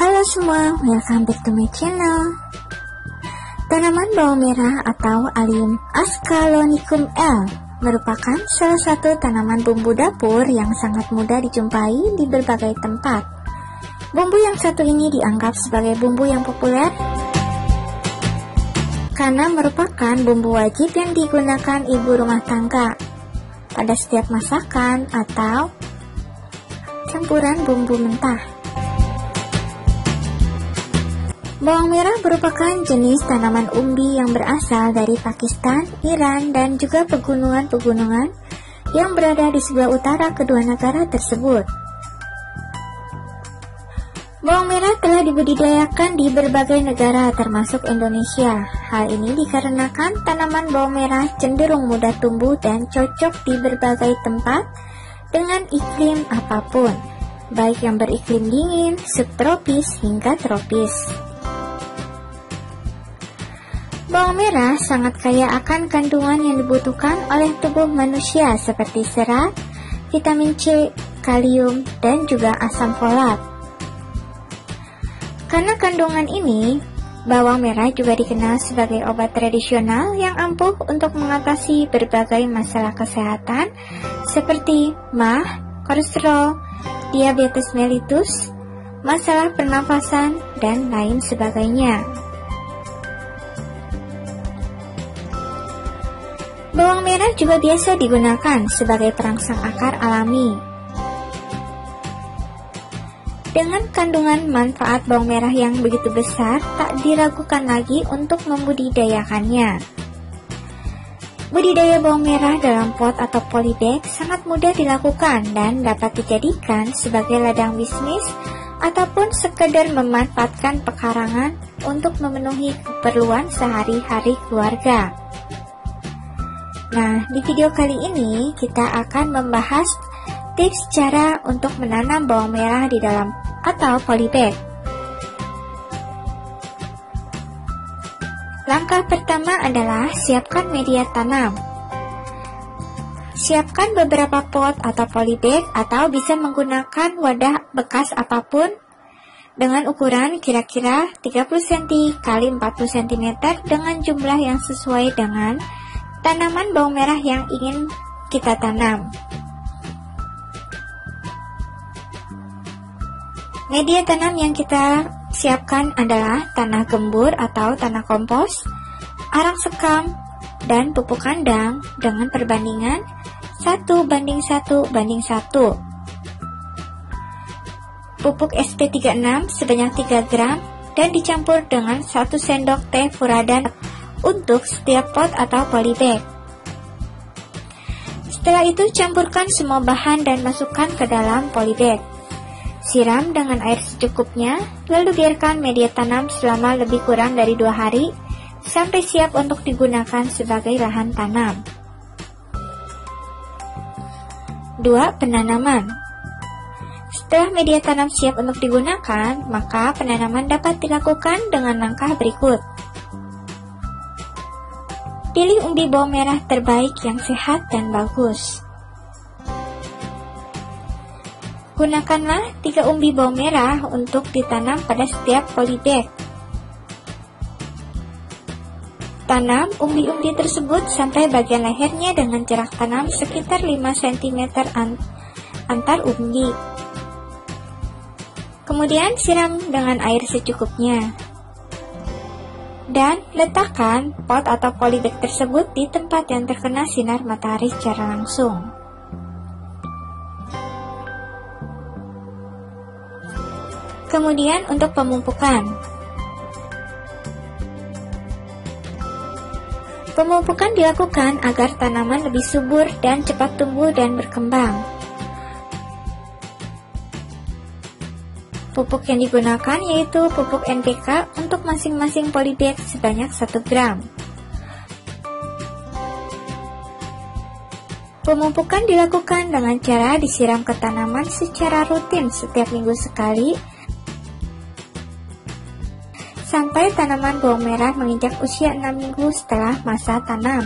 Halo semua, welcome back to my channel. Tanaman bawang merah atau Allium Ascalonicum L merupakan salah satu tanaman bumbu dapur yang sangat mudah dijumpai di berbagai tempat. Bumbu yang satu ini dianggap sebagai bumbu yang populer karena merupakan bumbu wajib yang digunakan ibu rumah tangga pada setiap masakan atau campuran bumbu mentah. Bawang merah merupakan jenis tanaman umbi yang berasal dari Pakistan, Iran, dan juga pegunungan-pegunungan yang berada di sebelah utara kedua negara tersebut. Bawang merah telah dibudidayakan di berbagai negara termasuk Indonesia. Hal ini dikarenakan tanaman bawang merah cenderung mudah tumbuh dan cocok di berbagai tempat dengan iklim apapun, baik yang beriklim dingin, subtropis, hingga tropis. Bawang merah sangat kaya akan kandungan yang dibutuhkan oleh tubuh manusia seperti serat, vitamin C, kalium, dan juga asam folat. Karena kandungan ini, bawang merah juga dikenal sebagai obat tradisional yang ampuh untuk mengatasi berbagai masalah kesehatan seperti MAH, kolesterol, diabetes mellitus, masalah pernafasan, dan lain sebagainya. Bawang merah juga biasa digunakan sebagai perangsang akar alami. Dengan kandungan manfaat bawang merah yang begitu besar, tak diragukan lagi untuk membudidayakannya. Budidaya bawang merah dalam pot atau polybag sangat mudah dilakukan dan dapat dijadikan sebagai ladang bisnis ataupun sekedar memanfaatkan pekarangan untuk memenuhi keperluan sehari-hari keluarga. Nah, di video kali ini kita akan membahas tips cara untuk menanam bawang merah di dalam atau polybag. Langkah pertama adalah siapkan media tanam. Siapkan beberapa pot atau polybag atau bisa menggunakan wadah bekas apapun dengan ukuran kira-kira 30 cm x 40 cm dengan jumlah yang sesuai dengan tanaman bawang merah yang ingin kita tanam. Media tanam yang kita siapkan adalah tanah gembur atau tanah kompos, arang sekam, dan pupuk kandang dengan perbandingan 1:1:1. Pupuk SP36 sebanyak 3 gram dan dicampur dengan 1 sendok teh furadan untuk setiap pot atau polybag. Setelah itu campurkan semua bahan dan masukkan ke dalam polybag. Siram dengan air secukupnya, lalu biarkan media tanam selama lebih kurang dari 2 hari sampai siap untuk digunakan sebagai lahan tanam. 2. Penanaman. Setelah media tanam siap untuk digunakan, maka penanaman dapat dilakukan dengan langkah berikut. Pilih umbi bawang merah terbaik yang sehat dan bagus. Gunakanlah 3 umbi bawang merah untuk ditanam pada setiap polybag. Tanam umbi-umbi tersebut sampai bagian lehernya dengan jarak tanam sekitar 5 cm antar umbi. Kemudian siram dengan air secukupnya. Dan letakkan pot atau polybag tersebut di tempat yang terkena sinar matahari secara langsung. Kemudian untuk pemupukan. Pemupukan dilakukan agar tanaman lebih subur dan cepat tumbuh dan berkembang. Pupuk yang digunakan yaitu pupuk NPK untuk masing-masing polybag sebanyak 1 gram. Pemupukan dilakukan dengan cara disiram ke tanaman secara rutin setiap minggu sekali sampai tanaman bawang merah menginjak usia 6 minggu setelah masa tanam.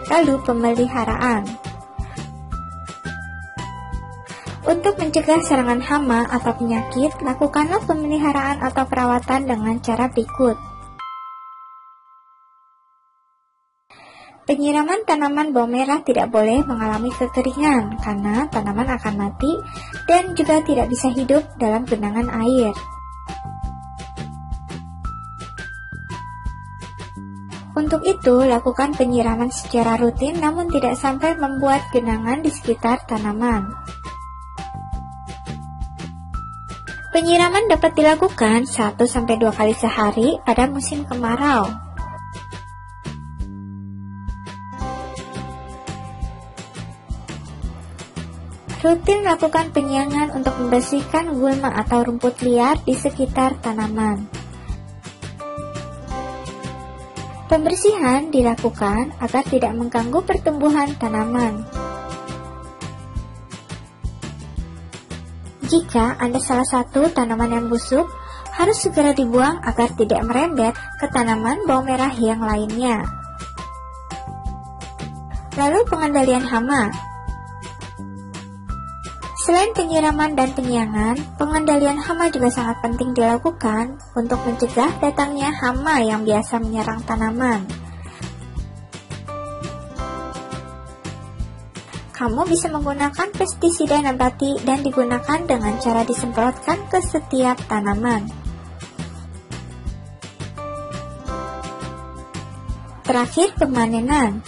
Lalu pemeliharaan. Untuk mencegah serangan hama atau penyakit, lakukanlah pemeliharaan atau perawatan dengan cara berikut. Penyiraman tanaman bawang merah tidak boleh mengalami kekeringan karena tanaman akan mati dan juga tidak bisa hidup dalam genangan air. Untuk itu, lakukan penyiraman secara rutin namun tidak sampai membuat genangan di sekitar tanaman. Penyiraman dapat dilakukan 1-2 kali sehari pada musim kemarau. Rutin lakukan penyiangan untuk membersihkan gulma atau rumput liar di sekitar tanaman. Pembersihan dilakukan agar tidak mengganggu pertumbuhan tanaman. Jika ada salah satu tanaman yang busuk, harus segera dibuang agar tidak merembet ke tanaman bawang merah yang lainnya. Lalu pengendalian hama. Selain penyiraman dan penyiangan, pengendalian hama juga sangat penting dilakukan untuk mencegah datangnya hama yang biasa menyerang tanaman. Kamu bisa menggunakan pestisida nabati dan digunakan dengan cara disemprotkan ke setiap tanaman. Terakhir, pemanenan.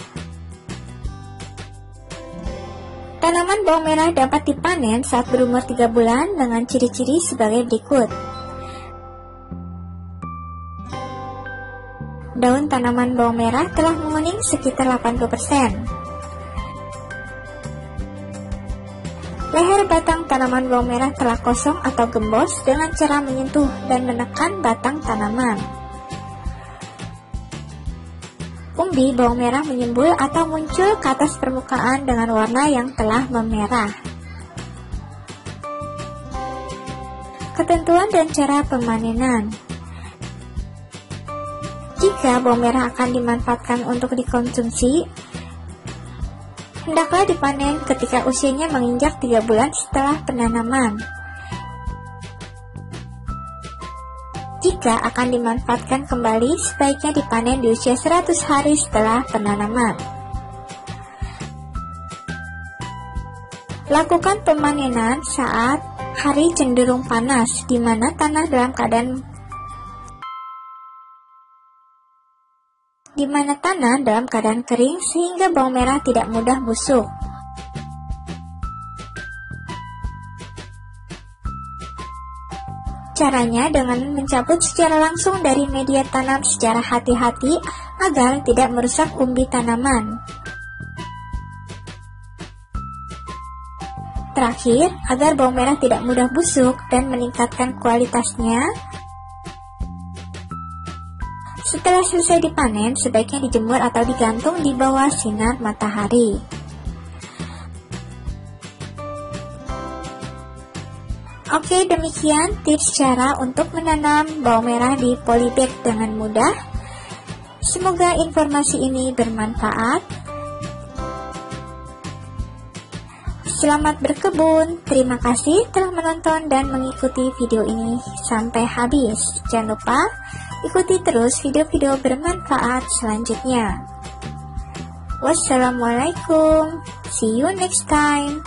Tanaman bawang merah dapat dipanen saat berumur 3 bulan dengan ciri-ciri sebagai berikut. Daun tanaman bawang merah telah menguning sekitar 80%. Leher batang tanaman bawang merah telah kosong atau gembos dengan cara menyentuh dan menekan batang tanaman. Umbi bawang merah menyembul atau muncul ke atas permukaan dengan warna yang telah memerah. Ketentuan dan cara pemanenan. Jika bawang merah akan dimanfaatkan untuk dikonsumsi, hendaklah dipanen ketika usianya menginjak 3 bulan setelah penanaman. Jika akan dimanfaatkan kembali, sebaiknya dipanen di usia 100 hari setelah penanaman. Lakukan pemanenan saat hari cenderung panas, di mana tanah dalam keadaan kering sehingga bawang merah tidak mudah busuk. Caranya dengan mencabut secara langsung dari media tanam secara hati-hati agar tidak merusak umbi tanaman. Terakhir, agar bawang merah tidak mudah busuk dan meningkatkan kualitasnya, setelah selesai dipanen, sebaiknya dijemur atau digantung di bawah sinar matahari. Oke, demikian tips cara untuk menanam bawang merah di polybag dengan mudah. Semoga informasi ini bermanfaat. Selamat berkebun. Terima kasih telah menonton dan mengikuti video ini sampai habis. Jangan lupa ikuti terus video-video bermanfaat selanjutnya. Wassalamualaikum. See you next time.